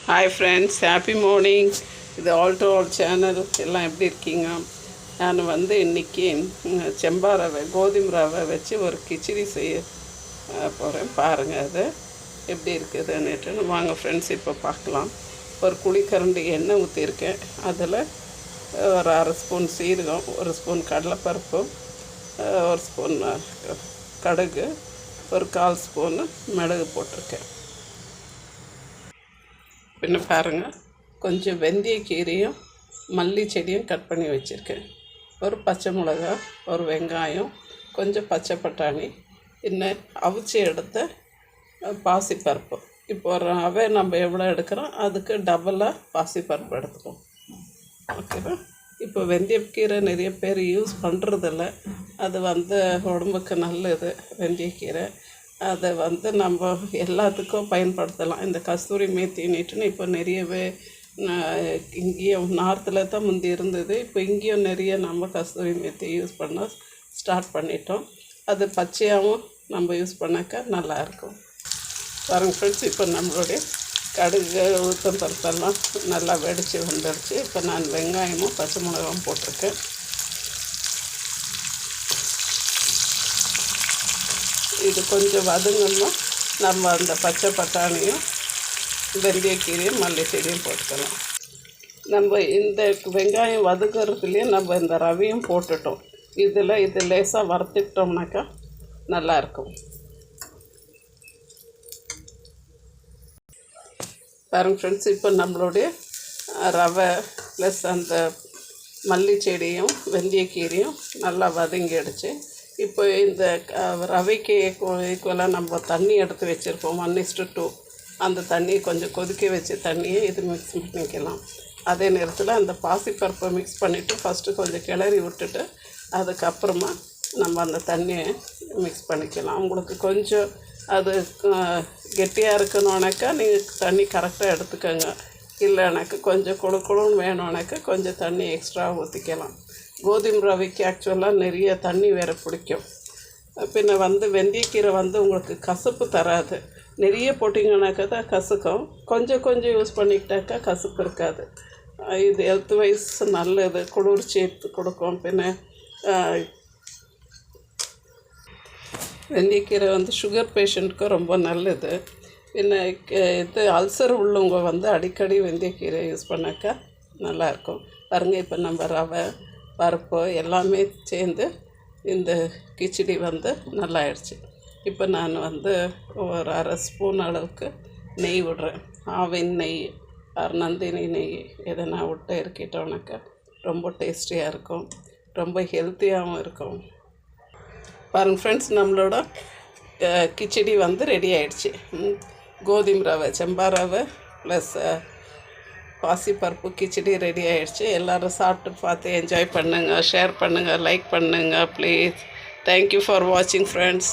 Hi friends, happy morning. இது all to all channel. எல்லாம் எப்படி இருக்கீங்க? நான் வந்து இன்றைக்கி செம்பா ரவை, கோதுமை ரவை வச்சு ஒரு கிச்சடி செய்ய போகிறேன். பாருங்கள் அது எப்படி இருக்குதுன்னுட்டு. வாங்க ஃப்ரெண்ட்ஸ், இப்போ பார்க்கலாம். ஒரு குழிக்கரண்டி எண்ணெய் ஊற்றிருக்கேன். அதில் ஒரு அரை ஸ்பூன் சீரகம், ஒரு ஸ்பூன் கடலைப்பருப்பு, ஒரு ஸ்பூன் கடுகு, ஒரு 1/4 ஸ்பூனு மிளகு போட்டிருக்கேன். பின்ன பாருங்கள், கொஞ்சம் வெந்தயக்கீரையும் மல்லி செடியும் கட் பண்ணி வச்சுருக்கேன். ஒரு பச்சை மிளகா, ஒரு வெங்காயம், கொஞ்சம் பச்சை பட்டாணி, இன்னும் அவிச்சி எடுத்த பாசிப்பருப்பு. இப்போ ரவை நம்ம எவ்வளோ எடுக்கிறோம் அதுக்கு டபுளாக பாசிப்பருப்பு எடுத்துக்கோம். ஓகேவா? இப்போ வெந்தயக்கீரை நிறைய பேர் யூஸ் பண்ணுறதில்ல. அது உடம்புக்கு நல்லது. வெந்தயக்கீரை அதை நம்ம எல்லாத்துக்கும் பயன்படுத்தலாம். இந்த கஸ்தூரி மேத்தின்னுட்டுன்னு இப்போ நிறையவே இங்கேயும் நார்த்தில் தான் முந்தி இருந்தது. இப்போ இங்கேயும் நிறைய நம்ம கஸ்தூரி மேத்தி யூஸ் பண்ண ஸ்டார்ட் பண்ணிட்டோம். அது பச்சையாகவும் நம்ம யூஸ் பண்ணாக்கா நல்லாயிருக்கும். பாருங்க ஃப்ரெண்ட்ஸ், இப்போ நம்மளுடைய கடுகு உளுத்தம் பருப்பெல்லாம் நல்லா வெடித்து வந்துடுச்சு. இப்போ நான் வெங்காயமும் பச்சை மிளகாவும் போட்டிருக்கேன். இது கொஞ்சம் வதங்கணும். நம்ம அந்த பச்சை பட்டாணியும் வெந்தயக்கீரையும் மல்லி செடியும் போட்டுக்கலாம். நம்ம இந்த வெங்காயம் வதக்கிறதுலேயே நம்ம இந்த ரவையும் போட்டுட்டோம். இது லேசாக வறுத்துக்கிட்டோம்னாக்கா நல்லாயிருக்கும். பாருங்க ஃப்ரெண்ட்ஸ், இப்போ நம்மளுடைய ரவை ப்ளஸ் அந்த மல்லி செடியும் வெந்தயக்கீரையும் நல்லா வதங்கிடுச்சு. இப்போ இந்த ரவைக்கு ஈக்குவலாக நம்ம தண்ணி எடுத்து வச்சுருக்கோம் 1:2. அந்த தண்ணியை கொஞ்சம் கொதிக்க வச்சு தண்ணியை இது மிக்ஸ் பண்ணிக்கலாம். அதே நேரத்தில் அந்த பாசிப்பருப்பை மிக்ஸ் பண்ணிவிட்டு ஃபஸ்ட்டு கொஞ்சம் கிளறி விட்டுட்டு அதுக்கப்புறமா நம்ம அந்த தண்ணியை மிக்ஸ் பண்ணிக்கலாம். உங்களுக்கு கொஞ்சம் அது கெட்டியாக இருக்கணும்னாக்கா நீங்கள் தண்ணி கரெக்டாக எடுத்துக்கோங்க. இல்லைனாக்கா கொஞ்சம் குழுன்னு வேணும்னாக்கா கொஞ்சம் தண்ணி எக்ஸ்ட்ரா ஊற்றிக்கலாம். கோதுமை ரவைக்கு ஆக்சுவலாக நிறைய தண்ணி வேறு பிடிக்கும். பின்ன வெந்தயக்கீரை உங்களுக்கு கசப்பு தராது. நிறைய போட்டிங்கனாக்கா தான் கசக்கும். கொஞ்சம் யூஸ் பண்ணிக்கிட்டாக்கா கசப்பு இருக்காது. இது ஹெல்த் வைஸ் நல்லது, குளிர்ச்சி கொடுக்கும். பின்ன வெந்தயக்கீரை சுகர் பேஷண்ட்டுக்கு ரொம்ப நல்லது. பின்ன இது அல்சர் உள்ளவங்க அடிக்கடி வெந்தயக்கீரை யூஸ் பண்ணாக்கா நல்லாயிருக்கும். பாருங்க, இப்போ நம்ம ரவை பருப்பு எல்லாமே சேர்ந்து இந்த கிச்சடி நல்லா ஆயிடுச்சு. இப்போ நான் ஒரு அரை ஸ்பூன் அளவுக்கு நெய் விடுறேன். ஆவின் நெய், நந்தினி நெய் எதனா விட்டு இறக்கிட்டோம்னாக்கா ரொம்ப டேஸ்டியாக இருக்கும், ரொம்ப ஹெல்த்தியாகவும் இருக்கும். பாருங்கள் ஃப்ரெண்ட்ஸ், நம்மளோட கிச்சடி ரெடி ஆகிடுச்சு. கோதுமை ரவை, செம்பா ரவை ப்ளஸ் பாசிப்பருப்பு கிச்சடி ரெடி ஆகிடுச்சு. எல்லோரும் சாப்பிட்டு பார்த்து என்ஜாய் பண்ணுங்கள், ஷேர் பண்ணுங்கள், லைக் பண்ணுங்கள் ப்ளீஸ். தேங்க்யூ ஃபார் வாட்சிங் ஃப்ரெண்ட்ஸ்.